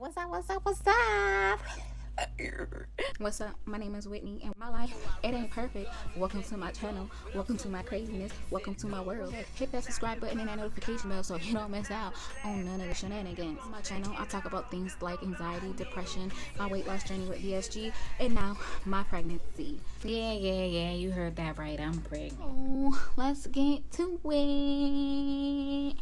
What's up? What's up? My name is Whitney, and my life, it ain't perfect. Welcome to my channel. Welcome to my craziness. Welcome to my world. Hit that subscribe button and that notification bell so you don't miss out on none of the shenanigans. On my channel, I talk about things like anxiety, depression, my weight loss journey with VSG, and now my pregnancy. Yeah, you heard that right. I'm pregnant. Oh, let's get to it.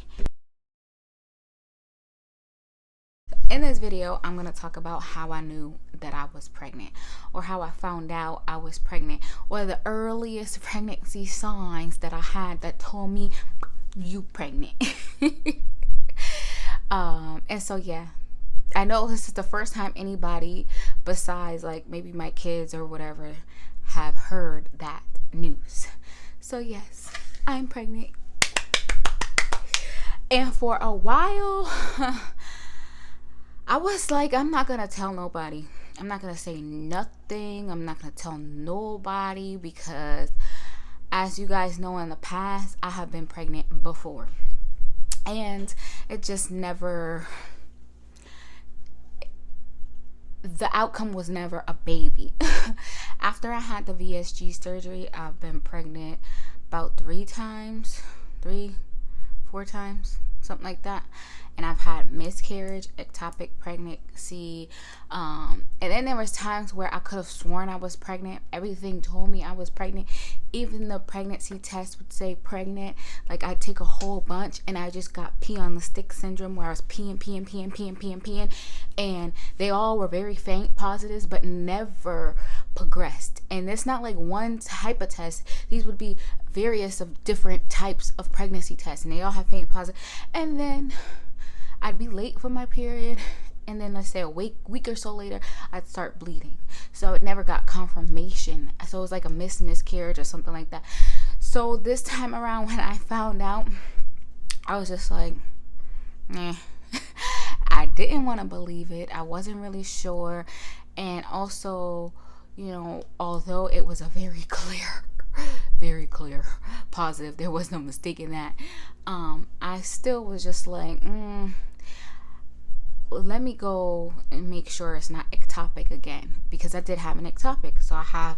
In this video, I'm going to talk about how I knew that I was pregnant, or how I found out I was pregnant, or the earliest pregnancy signs that I had that told me you pregnant. And so yeah, I know this is the first time anybody besides like maybe my kids or whatever have heard that news. So yes, I'm pregnant. And for a while I was like, I'm not going to tell nobody. I'm not going to say nothing. I'm not going to tell nobody because, as you guys know, in the past, I have been pregnant before. And it just never, the outcome was never a baby. After I had the VSG surgery, I've been pregnant about 4 times, something like that. And I've had miscarriage, ectopic pregnancy, and then there was times where I could have sworn I was pregnant. Everything told me I was pregnant. Even the pregnancy test would say pregnant. Like, I'd take a whole bunch and I just got pee on the stick syndrome, where I was peeing, and they all were very faint positives but never progressed. And it's not like one type of test. These would be various of different types of pregnancy tests, and they all have faint positive. And then I'd be late for my period, and then let's say a week or so later, I'd start bleeding. So it never got confirmation. So it was like a miscarriage or something like that. So this time around, when I found out, I was just like, nah. I didn't want to believe it. I wasn't really sure. And also, you know, although it was a very clear positive, there was no mistaking that, I still was just like, let me go and make sure it's not ectopic again, because I did have an ectopic. So I have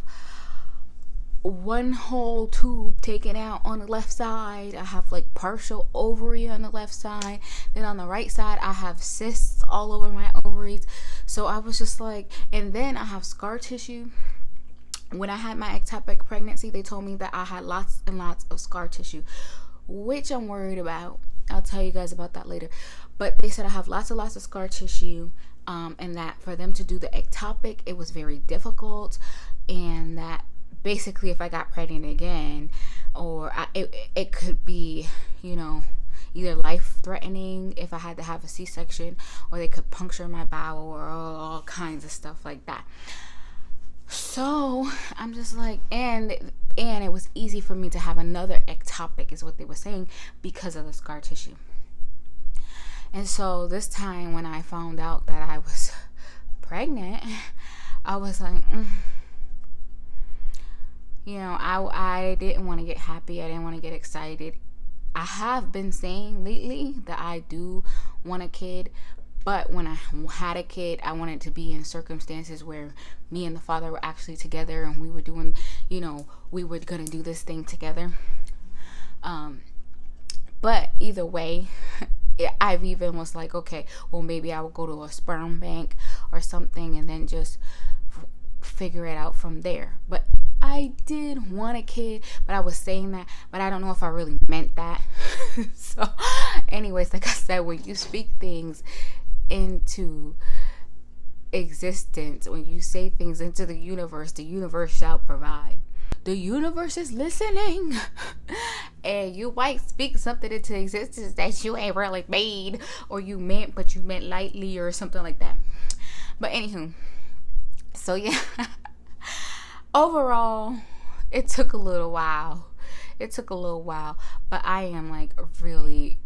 one whole tube taken out on the left side. I have like partial ovary on the left side. Then on the right side, I have cysts all over my ovaries. So I was just like, and then I have scar tissue. When I had my ectopic pregnancy, they told me that I had lots and lots of scar tissue, which I'm worried about. I'll tell you guys about that later. But they said I have lots and lots of scar tissue, and that for them to do the ectopic, it was very difficult, and that basically if I got pregnant again, or it could be, you know, either life-threatening if I had to have a C-section, or they could puncture my bowel, or all kinds of stuff like that. So I'm just like, and it was easy for me to have another ectopic, is what they were saying, because of the scar tissue. And so this time when I found out that I was pregnant, I was like, you know, I didn't want to get happy. I didn't want to get excited. I have been saying lately that I do want a kid, but when I had a kid, I wanted to be in circumstances where me and the father were actually together, and we were doing, you know, we were going to do this thing together. But either way, I've even was like, okay, well, maybe I will go to a sperm bank or something and then just figure it out from there. But I did want a kid, but I was saying that, but I don't know if I really meant that. So anyways, like I said, when you speak things into existence, when you say things into the universe shall provide. The universe is listening. And you might speak something into existence that you ain't really made, or you meant, but you meant lightly, or something like that. But anywho, so yeah. Overall, it took a little while. But I am like really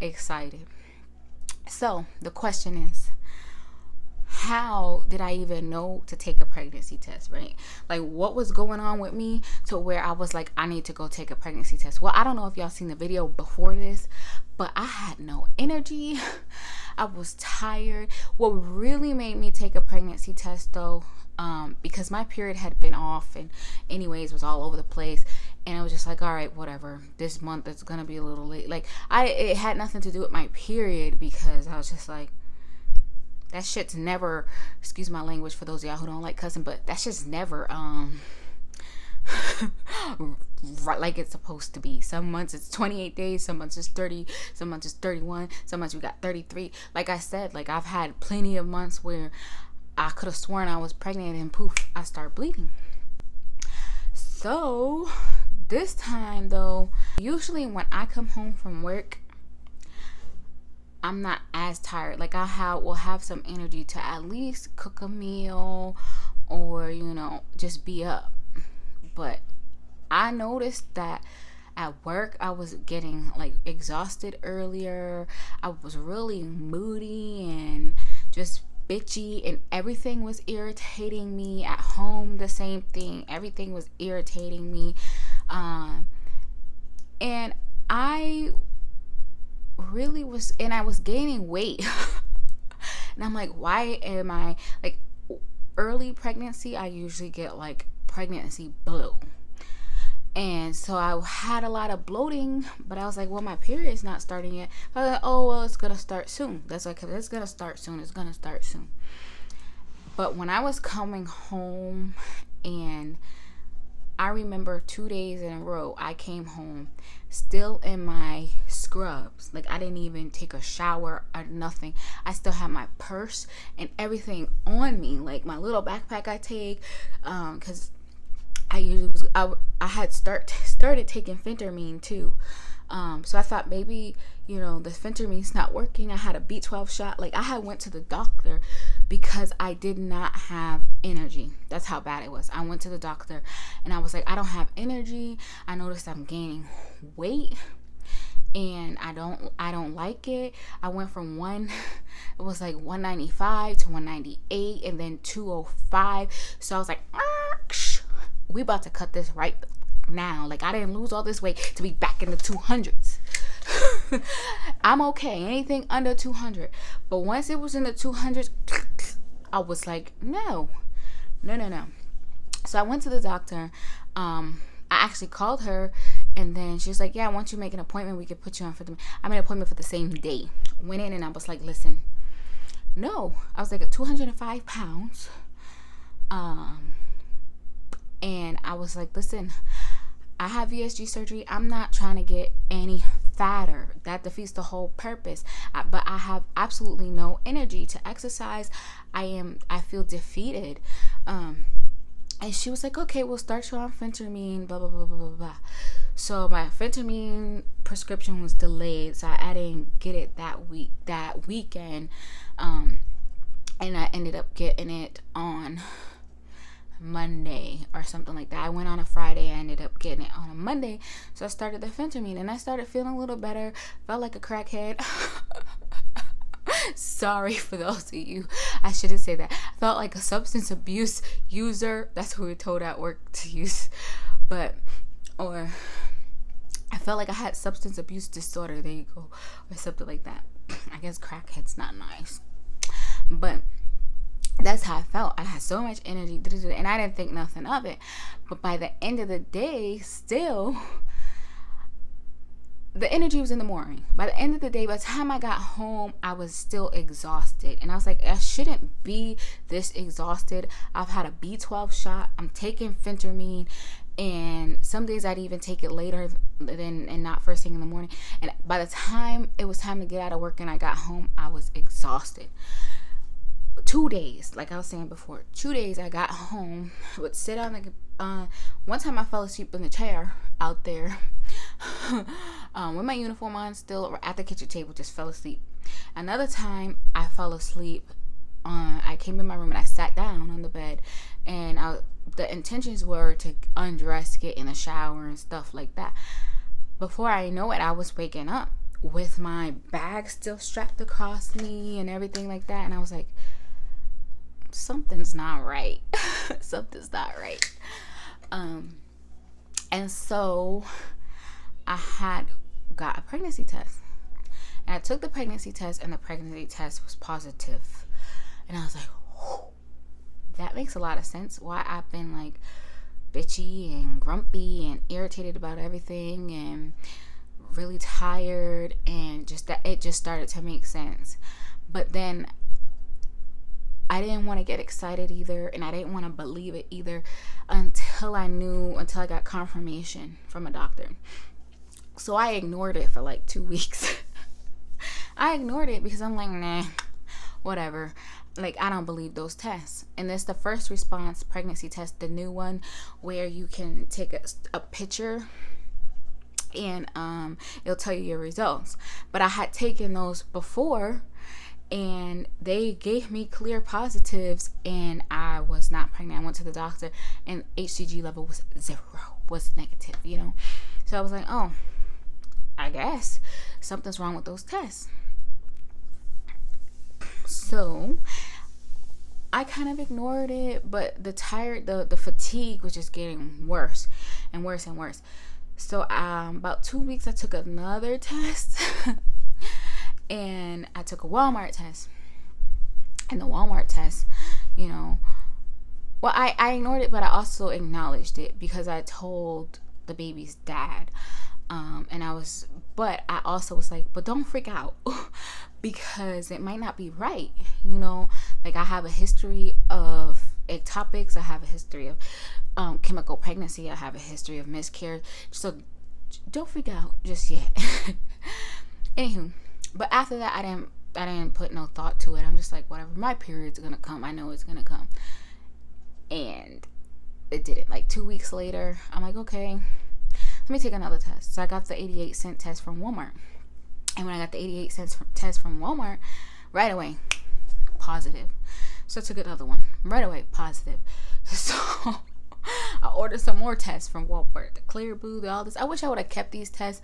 excited. So the question is, how did I even know to take a pregnancy test, right? Like, what was going on with me to where I was like, I need to go take a pregnancy test? Well, I don't know if y'all seen the video before this, but I had no energy. I was tired. What really made me take a pregnancy test though, because my period had been off and anyways was all over the place, and I was just like, all right, whatever, this month it's gonna be a little late. Like it had nothing to do with my period, because I was just like, that shit's never, excuse my language for those of y'all who don't like cussing, but that's just never right like it's supposed to be. Some months it's 28 days, some months it's 30, some months it's 31, some months we got 33. Like I said, like I've had plenty of months where I could have sworn I was pregnant and poof, I start bleeding. So this time though, usually when I come home from work, I'm not as tired. Like will have some energy to at least cook a meal or, just be up. But I noticed that at work I was getting like exhausted earlier. I was really moody and just bitchy, and everything was irritating me. At home, the same thing. Everything was irritating me. And I really was, and I was gaining weight. And I'm like, why am I, like, early pregnancy, I usually get like pregnancy bloat. And so I had a lot of bloating, but I was like, well, my period's not starting yet. I was like, oh, well, it's going to start soon. That's like, it's going to start soon. It's going to start soon. But when I was coming home, and I remember 2 days in a row, I came home still in my scrubs. Like, I didn't even take a shower or nothing. I still had my purse and everything on me, like my little backpack I take, because I usually I had started taking phentermine too. So I thought maybe, the phentermine's not working. I had a B12 shot. Like, I had went to the doctor because I did not have energy. That's how bad it was. I went to the doctor and I was like, I don't have energy. I noticed I'm gaining weight and I don't like it. I went from it was like 195 to 198 and then 205. So I was like, we about to cut this right now. Like, I didn't lose all this weight to be back in the 200s. I'm okay, anything under 200. But once it was in the 200s, I was like, no. So I went to the doctor. I actually called her, and then she was like, yeah, once you make an appointment, we could put you on I made an appointment for the same day. Went in and I was like, listen, no. I was like at 205 pounds. And I was like, listen, I have VSG surgery. I'm not trying to get any fatter. That defeats the whole purpose. But I have absolutely no energy to exercise. I feel defeated. And she was like, okay, we'll start you on phentermine, blah, blah, blah, blah, blah, blah. So my phentermine prescription was delayed. So I didn't get it that weekend. And I ended up getting it on Monday or something like that. I went on a Friday. I ended up getting it on a Monday. So I started the phentermine and I started feeling a little better. Felt like a crackhead. Sorry for those of you. I shouldn't say that. I felt like a substance abuse user. That's who we were told at work to use. Or I felt like I had substance abuse disorder. There you go. Or something like that. I guess crackhead's not nice. But that's how I felt. I had so much energy, and I didn't think nothing of it. But by the end of the day, still, the energy was in the morning. By the end of the day, by the time I got home, I was still exhausted. And I was like, I shouldn't be this exhausted. I've had a B12 shot. I'm taking phentermine. And some days I'd even take it later and not first thing in the morning. And by the time it was time to get out of work and I got home, I was exhausted. 2 days, like I was saying before, 2 days I got home, would sit on the, one time I fell asleep in the chair out there with my uniform on, still at the kitchen table, just fell asleep. Another time I fell asleep, I came in my room and I sat down on the bed, and the intentions were to undress, get in a shower and stuff like that. Before I know it, I was waking up with my bag still strapped across me and everything like that, and I was like, something's not right. Something's not right. And so I had got a pregnancy test, And I took the pregnancy test, and the pregnancy test was positive. And I was like, oh, that makes a lot of sense. Why I've been like bitchy and grumpy and irritated about everything and really tired, and just that it just started to make sense. But then I didn't want to get excited either, and I didn't want to believe it either until I got confirmation from a doctor. So I ignored it for like 2 weeks. I ignored it because I'm like, nah, whatever. Like, I don't believe those tests. And this the first response pregnancy test, the new one, where you can take a picture and it'll tell you your results. But I had taken those before, and they gave me clear positives, and I was not pregnant. I went to the doctor, and HCG level was 0, was negative, you know. So I was like, oh, I guess something's wrong with those tests. So I kind of ignored it, but the fatigue was just getting worse and worse and worse. So about 2 weeks, I took another test, and I took a Walmart test. And the Walmart test, you know, well, I ignored it, but I also acknowledged it because I told the baby's dad. But I also was like, but don't freak out because it might not be right. You know, like I have a history of ectopics. I have a history of chemical pregnancy. I have a history of miscarriage. So don't freak out just yet. Anywho, but after that, I didn't put no thought to it. I'm just like, whatever, my period's gonna come. I know it's gonna come. And it didn't. Like 2 weeks later, I'm like, okay, let me take another test. So I got the 88-cent test from Walmart. And when I got the 88-cent test from Walmart, right away, positive. So I took another one. Right away, positive. So I ordered some more tests from Walmart. The Clear Blue, all this. I wish I would have kept these tests.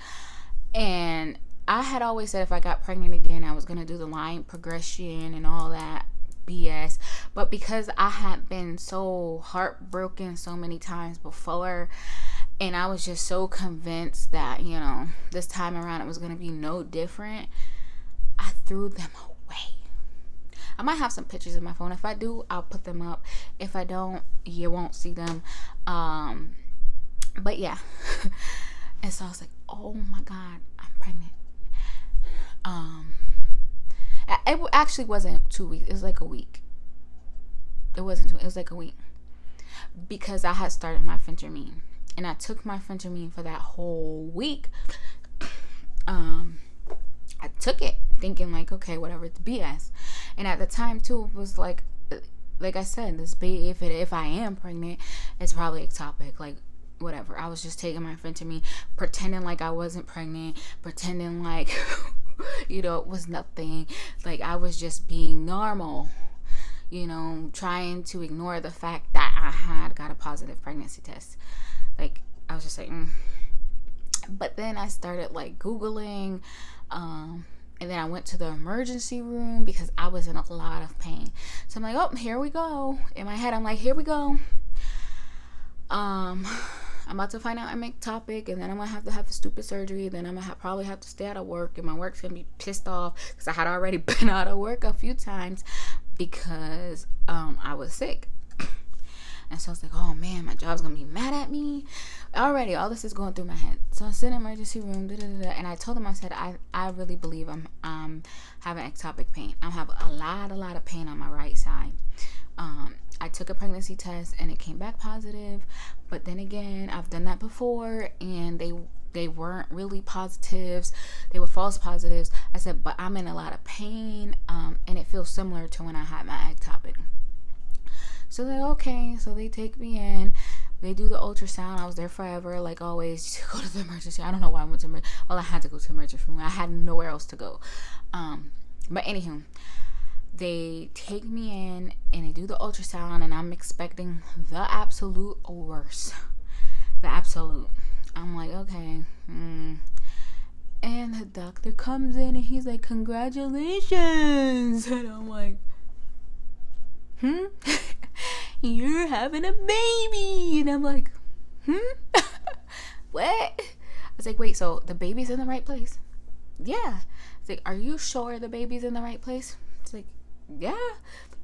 And I had always said if I got pregnant again, I was going to do the line progression and all that BS. But because I had been so heartbroken so many times before, and I was just so convinced that, you know, this time around it was going to be no different, I threw them away. I might have some pictures in my phone. If I do, I'll put them up. If I don't, you won't see them. But yeah. And so I was like, oh my God, I'm pregnant. It actually wasn't 2 weeks. It was like a week. It was like a week. Because I had started my phentermine. And I took my phentermine for that whole week. I took it thinking like, okay, whatever, it's BS. And at the time too, it was like I said, this baby, if I am pregnant, it's probably ectopic, like whatever. I was just taking my phentermine, pretending like I wasn't pregnant, pretending like, you know, it was nothing. Like I was just being normal, you know, trying to ignore the fact that I had got a positive pregnancy test. Like I was just like, But then I started like Googling, and then I went to the emergency room because I was in a lot of pain. So I'm like, oh, here we go. In my head, I'm like, here we go. I'm about to find out I'm ectopic, and then I'm gonna have a stupid surgery. Then I'm gonna probably have to stay out of work, and my work's gonna be pissed off because I had already been out of work a few times because I was sick. And so I was like, oh man, my job's gonna be mad at me. Already, all this is going through my head. So I sit in the emergency room, and I told them, I said, I really believe I'm having ectopic pain. I have a lot of pain on my right side. I took a pregnancy test and it came back positive. But then again, I've done that before and they weren't really positives. They were false positives. I said, but I'm in a lot of pain, and it feels similar to when I had my ectopic. So they're okay. So they take me in. They do the ultrasound. I was there forever, like always. Go to the emergency. I don't know why I went to emergency. Well, I had to go to emergency room. I had nowhere else to go. But anywho, they take me in and they do the ultrasound, and I'm expecting the absolute worst. The absolute. I'm like, okay. And the doctor comes in and he's like, congratulations. And I'm like, you're having a baby. And I'm like, what? I was like, wait, so the baby's in the right place? Yeah. It's like, are you sure the baby's in the right place? It's like, yeah,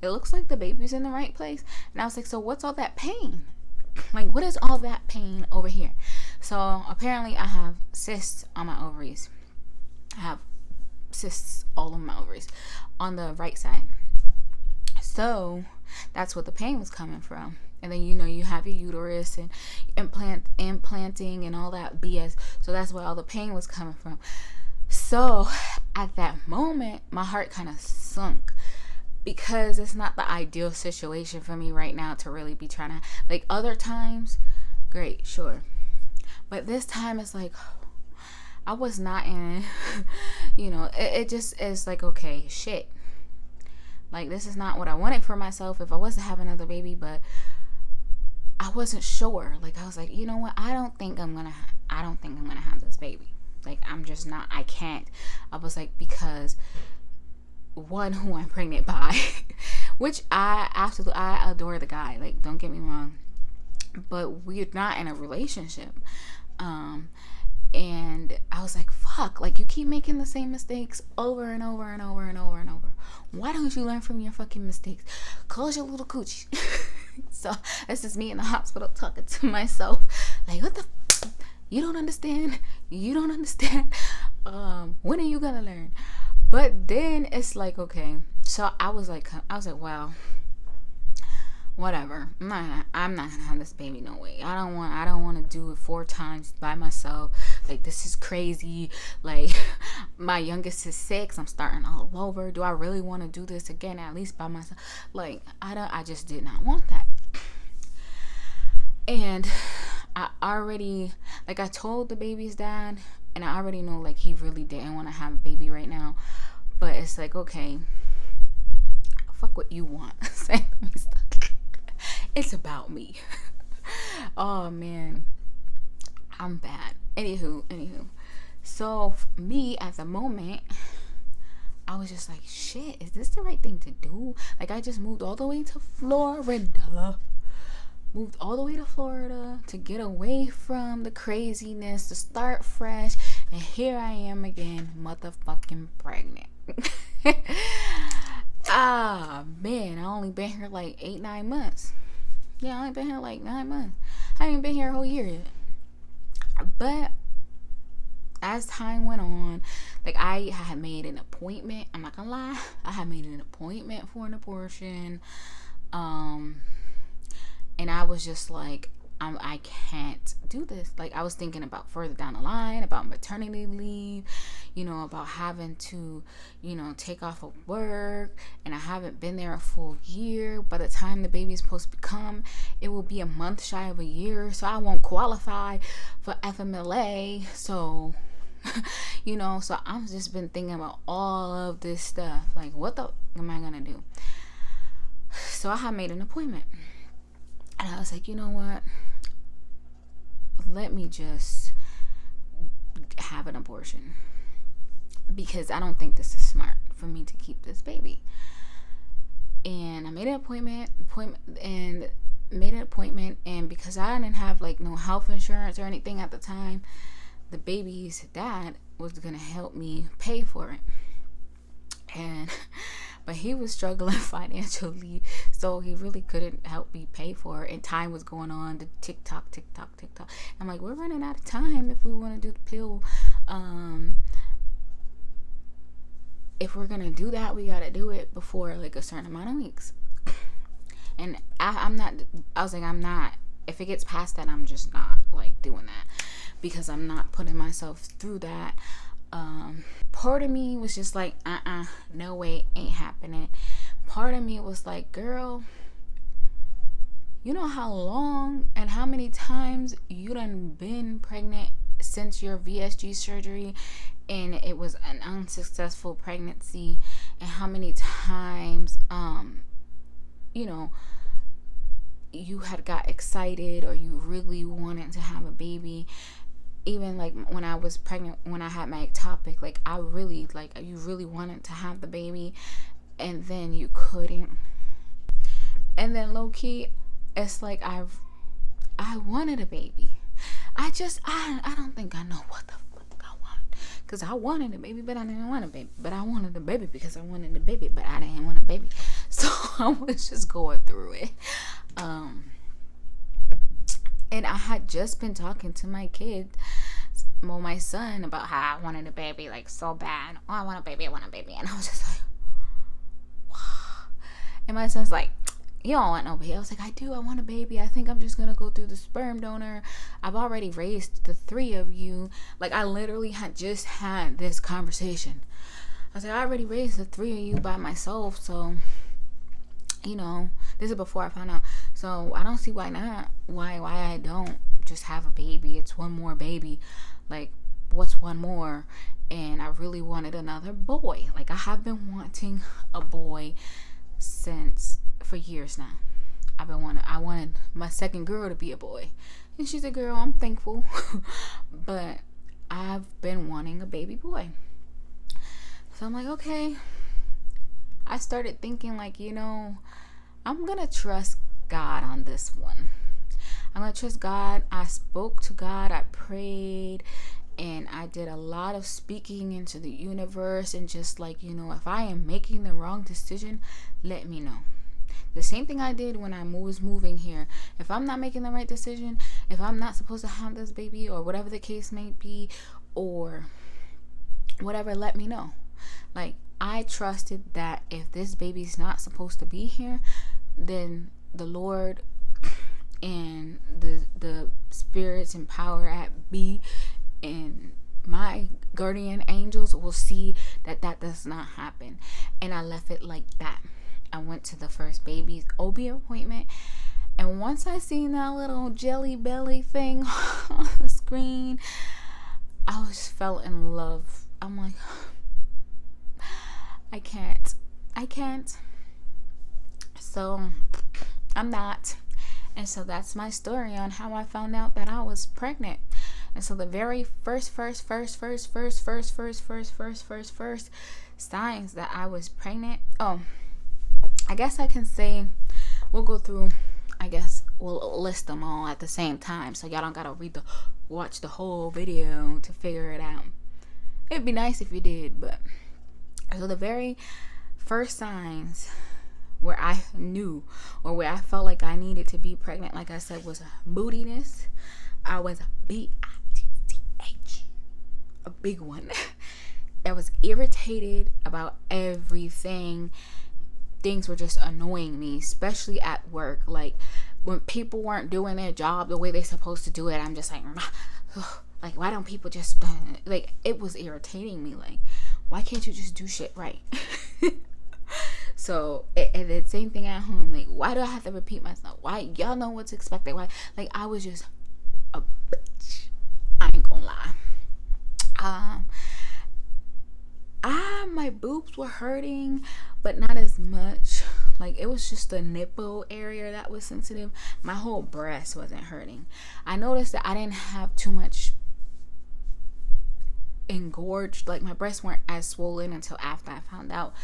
it looks like the baby's in the right place. And I was like, so what's all that pain? Like, what is all that pain over here? So apparently I have cysts on my ovaries. I have cysts all on my ovaries on the right side. So that's what the pain was coming from. And then, you have your uterus and implanting and all that BS. So that's where all the pain was coming from. So at that moment, my heart kind of sunk, because it's not the ideal situation for me right now to really be trying to, like, other times, great, sure. But this time it's like, I was not in, it just is like, okay, shit. Like, this is not what I wanted for myself if I was to have another baby, but I wasn't sure. Like, I was like, you know what? I don't think I'm gonna have this baby. Like, I'm just not. I can't. I was like, because one, who I'm pregnant by, which I adore the guy. Like, don't get me wrong, but we're not in a relationship. And I was like, fuck, like, you keep making the same mistakes over and over and over and over and over. Why don't you learn from your fucking mistakes? Close your little coochie. So this is me in the hospital talking to myself, like, what the you don't understand, when are you gonna learn? But then it's like, okay, so I was like, well, whatever. I'm not gonna have this baby, no way. I don't want to do it 4 times by myself. Like, this is crazy. Like, my youngest is 6. I'm starting all over. Do I really want to do this again, at least by myself? Like, I just did not want that. And I already, like, I told the baby's dad, and I already know, like, he really didn't want to have a baby right now. But it's like, okay, fuck what you want. It's about me. Oh man, I'm bad. Anywho, so me at the moment, I was just like, shit, is this the right thing to do? Like, I just moved all the way to Florida to get away from the craziness, to start fresh, and here I am again, motherfucking pregnant. Man, I only been here like 8-9 months. Yeah, I only been here like 9 months. I haven't been here a whole year yet. But as time went on, like, I had made an appointment. I'm not gonna lie, I had made an appointment for an abortion. And I was just like, I can't do this. Like, I was thinking about further down the line, about maternity leave, about having to, take off of work. And I haven't been there a full year. By the time the baby's supposed to come, it will be a month shy of a year. So I won't qualify for FMLA. So, so I've just been thinking about all of this stuff. Like, what the am I going to do? So I had made an appointment. And I was like, you know what? Let me just have an abortion, because I don't think this is smart for me to keep this baby. And I made an appointment, and because I didn't have, like, no health insurance or anything at the time, the baby's dad was gonna help me pay for it. But he was struggling financially, so he really couldn't help me pay for it. And time was going on, the TikTok. I'm like, we're running out of time if we want to do the pill. If we're gonna do that, we gotta do it before, like, a certain amount of weeks. And I'm not. If it gets past that, I'm just not, like, doing that, because I'm not putting myself through that. Part of me was just like, no way, ain't happening. Part of me was like, girl, you know how long and how many times you done been pregnant since your VSG surgery, and it was an unsuccessful pregnancy, and how many times you had got excited, or you really wanted to have a baby. Even, like, when I was pregnant, when I had my ectopic, like, you really wanted to have the baby, and then you couldn't. And then low-key, it's like, I wanted a baby. I don't think I know what the fuck I want. because I wanted a baby, but I didn't want a baby. But I wanted a baby because I wanted a baby, but I didn't want a baby. So I was just going through it. And I had just been talking to my kid, well, my son, about how I wanted a baby, like, so bad. Oh, I want a baby. And I was just like, wow. And my son's like, you don't want no baby. I was like, I do. I want a baby. I think I'm just going to go through the sperm donor. I've already raised the 3 of you. Like, I literally had just had this conversation. I was like, I already raised the 3 of you by myself. So, you know, this is before I found out. So I don't see why not. Why I don't just have a baby. It's one more baby. Like, what's one more? And I really wanted another boy. Like, I have been wanting a boy for years now. I wanted my second girl to be a boy, and she's a girl. I'm thankful. But I've been wanting a baby boy. So I'm like, okay. I started thinking, like, you know, I'm gonna trust God on this one. I'm gonna trust God. I spoke to God. I prayed, and I did a lot of speaking into the universe, and just like, you know, if I am making the wrong decision, let me know. The same thing I did when I was moving here. If I'm not making the right decision, if I'm not supposed to have this baby, or whatever the case may be, or whatever, let me know. Like, I trusted that if this baby's not supposed to be here, then the Lord and the spirits and power at be and my guardian angels will see that does not happen. And I left it like that. I went to the first baby's OB appointment, and once I seen that little jelly belly thing on the screen, I just fell in love. I'm like, I can't. So I'm not. And so that's my story on how I found out that I was pregnant. And so the very first signs that I was pregnant. Oh, I guess I can say, we'll go through, we'll list them all at the same time, so y'all don't gotta watch the whole video to figure it out. It'd be nice if you did. But so the very first signs where I knew, or where I felt like I needed to be pregnant, like I said, was moodiness. I was BITCH, a big one. I was irritated about everything. Things were just annoying me, especially at work. Like, when people weren't doing their job the way they're supposed to do it, I'm just like, like, why don't people just, like, it was irritating me. Like, why can't you just do shit right? So, and the same thing at home. Like, why do I have to repeat myself? Why? Y'all know what's expected. Why? Like, I was just a bitch. I ain't gonna lie. My boobs were hurting, but not as much. Like, it was just the nipple area that was sensitive. My whole breast wasn't hurting. I noticed that I didn't have too much engorged. Like, my breasts weren't as swollen until after I found out.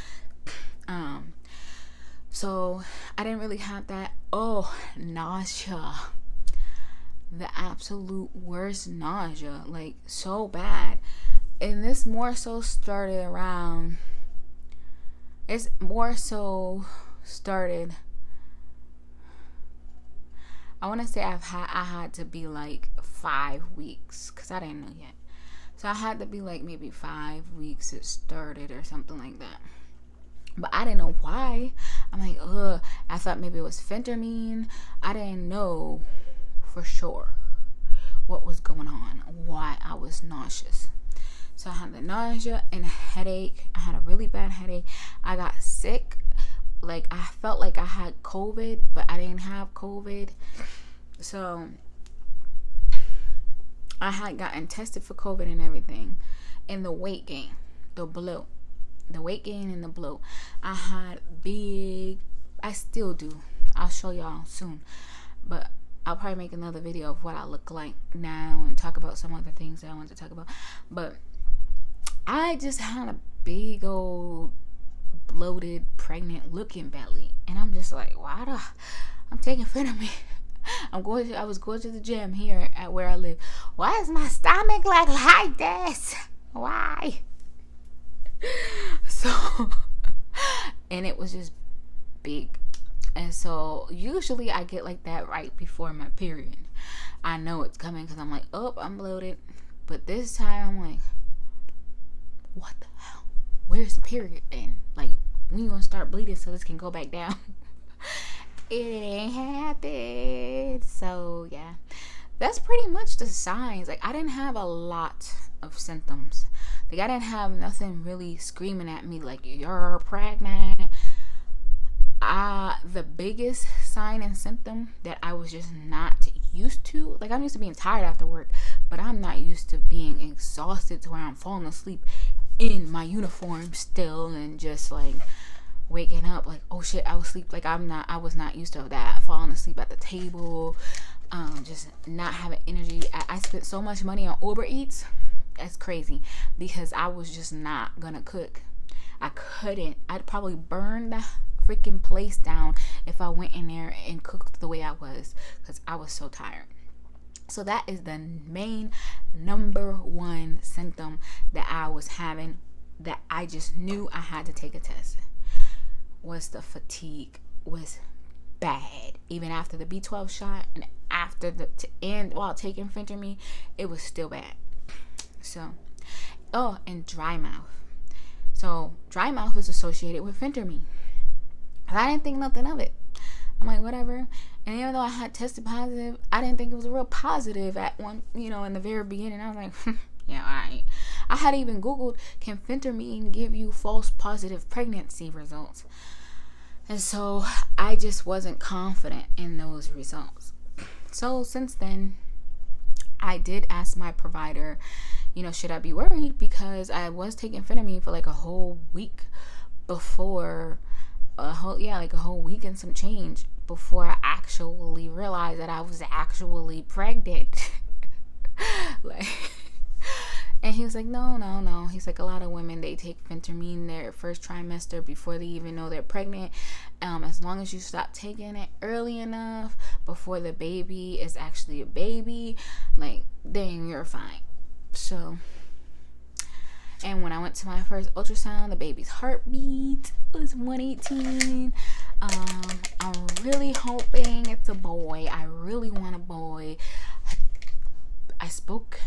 So I didn't really have that. Oh, nausea. The absolute worst nausea. Like, so bad. And this more so started around, I want to say I had to be like 5 weeks, because I didn't know yet. So I had to be like maybe 5 weeks it started or something like that. But I didn't know why. I'm like, I thought maybe it was phentermine. I didn't know for sure what was going on, why I was nauseous. So I had the nausea and a headache. I had a really bad headache. I got sick. Like, I felt like I had COVID, but I didn't have COVID. So I had gotten tested for COVID and everything. And the weight gain, the bloat. The weight gain and the bloat. I had I still do. I'll show y'all soon. But I'll probably make another video of what I look like now and talk about some other things that I want to talk about. But I just had a big old bloated, pregnant looking belly. And I'm just like, I'm taking fit of me. I was going to the gym here at where I live. Why is my stomach like this? Why? So, and it was just big. And so usually I get like that right before my period. I know it's coming because I'm like, oh, I'm bloated. But this time I'm like, what the hell? Where's the period then? Like, when you gonna start bleeding so this can go back down? It ain't happened. So yeah, that's pretty much the signs. Like, I didn't have a lot of symptoms. Like, I didn't have nothing really screaming at me like, you're pregnant. The biggest sign and symptom that I was just not used to, like, I'm used to being tired after work, but I'm not used to being exhausted to where I'm falling asleep in my uniform still and just like waking up like, oh shit, I was asleep. Like, I was not used to that, falling asleep at the table, just not having energy. I spent so much money on Uber Eats. That's crazy, because I was just not gonna cook. I couldn't. I'd probably burn the freaking place down if I went in there and cooked the way I was, because I was so tired. So that is the main number one symptom that I was having, that I just knew I had to take a test, was the fatigue was bad. Even after the B12 shot and after while taking Phentermine, it was still bad. So, and dry mouth. So dry mouth is associated with Phentermine. I didn't think nothing of it. I'm like, whatever. And even though I had tested positive, I didn't think it was a real positive at one, in the very beginning. I was like, yeah, all right. I had even Googled, can Phentermine give you false positive pregnancy results? And so I just wasn't confident in those results. So since then, I did ask my provider, should I be worried? Because I was taking Phentermine for like a whole week before, a whole week and some change before I actually realized that I was actually pregnant. Like, and he was like, no. He's like, a lot of women, they take Phentermine their first trimester before they even know they're pregnant. As long as you stop taking it early enough before the baby is actually a baby, like, then you're fine. So, and when I went to my first ultrasound, the baby's heartbeat was 118. I'm really hoping it's a boy. I really want a boy. I spoke,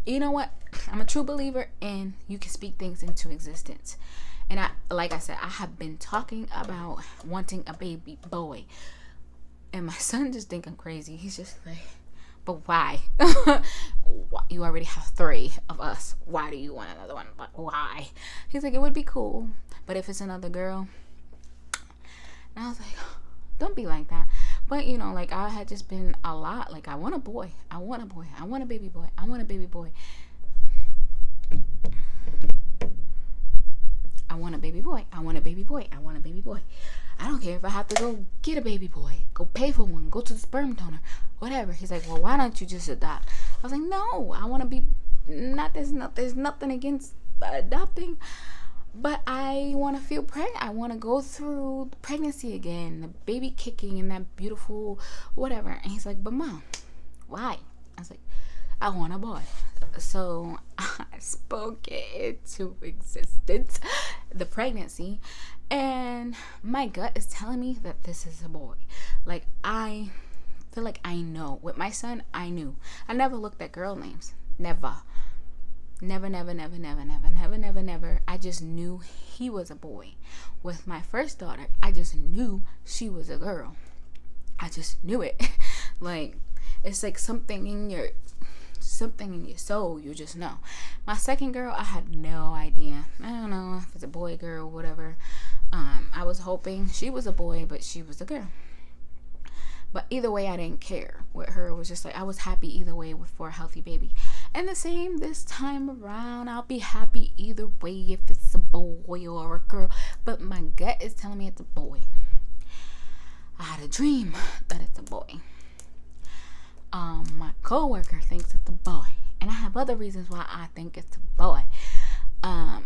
you know what? I'm a true believer in you can speak things into existence. And like I said, I have been talking about wanting a baby boy. And my son just think I'm crazy. He's just like, but why? You already have 3 of us. Why do you want another one? But why? He's like, it would be cool, but if it's another girl. And I was like, don't be like that. But like, I had just been a lot like, I want a boy. I want a boy. I want a baby boy. I want a baby boy. I want a baby boy. I want a baby boy. I want a baby boy. I don't care if I have to go get a baby boy, go pay for one, go to the sperm donor, whatever. He's like, well, why don't you just adopt? I was like, no, I want to be, there's nothing against adopting, but I want to feel pregnant. I want to go through the pregnancy again, the baby kicking and that beautiful whatever. And he's like, but mom, why? I was like, I want a boy. So I spoke it into existence, the pregnancy, and my gut is telling me that this is a boy. Like, I feel like I know. With my son, I knew. I never looked at girl names. Never. I just knew he was a boy. With my first daughter, I just knew she was a girl. I just knew it. Like, it's like something in your soul, you just know. My second girl, I had no idea. I don't know if it's a boy, girl, whatever. I was hoping she was a boy, but she was a girl. But either way, I didn't care. With her, it was just like, I was happy either way for a healthy baby. And the same this time around. I'll be happy either way if it's a boy or a girl. But my gut is telling me it's a boy. I had a dream that it's a boy. My coworker thinks it's a boy, and I have other reasons why I think it's a boy.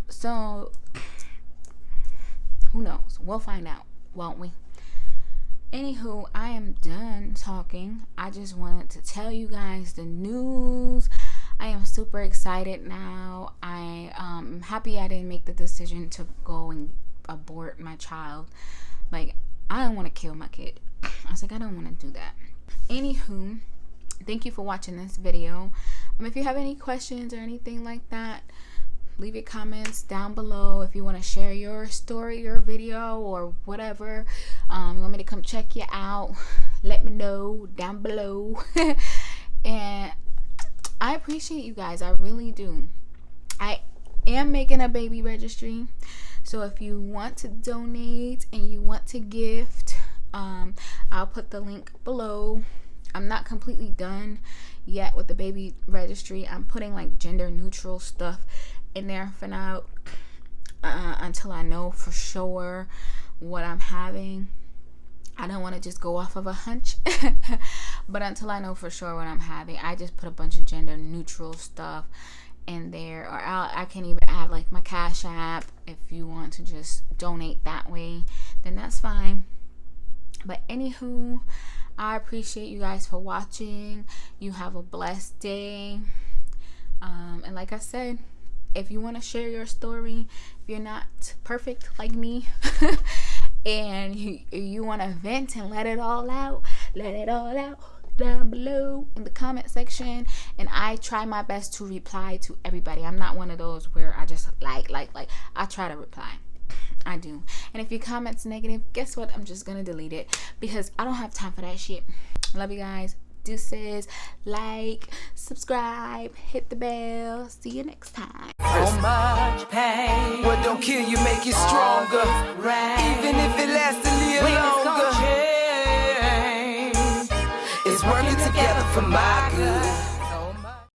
So who knows? We'll find out, won't we? Anywho, I am done talking. I just wanted to tell you guys the news. I am super excited now. I am happy I didn't make the decision to go and abort my child. Like, I don't want to kill my kid. I was like, I don't want to do that. Anywho, thank you for watching this video. If you have any questions or anything like that, leave your comments down below. If you want to share your story, your video, or whatever, you want me to come check you out, let me know down below. And I appreciate you guys. I really do. I am making a baby registry. So if you want to donate and you want to gift, I'll put the link below. I'm not completely done yet with the baby registry. I'm putting like gender neutral stuff in there for now, until I know for sure what I'm having. I don't want to just go off of a hunch, but until I know for sure what I'm having, I just put a bunch of gender neutral stuff in there. Or I can even add like my Cash App. If you want to just donate that way, then that's fine. But anywho, I appreciate you guys for watching. You have a blessed day. And like I said, if you want to share your story, if you're not perfect like me, and you want to vent and let it all out down below in the comment section. And I try my best to reply to everybody. I'm not one of those where I just like. I try to reply. I do. And if your comment's negative, guess what? I'm just gonna delete it, because I don't have time for that shit. Love you guys. Deuces. Like, subscribe, hit the bell. See you next time. So much pain. What don't kill you make you stronger. Even if it lasts a little longer. It's working together for my good.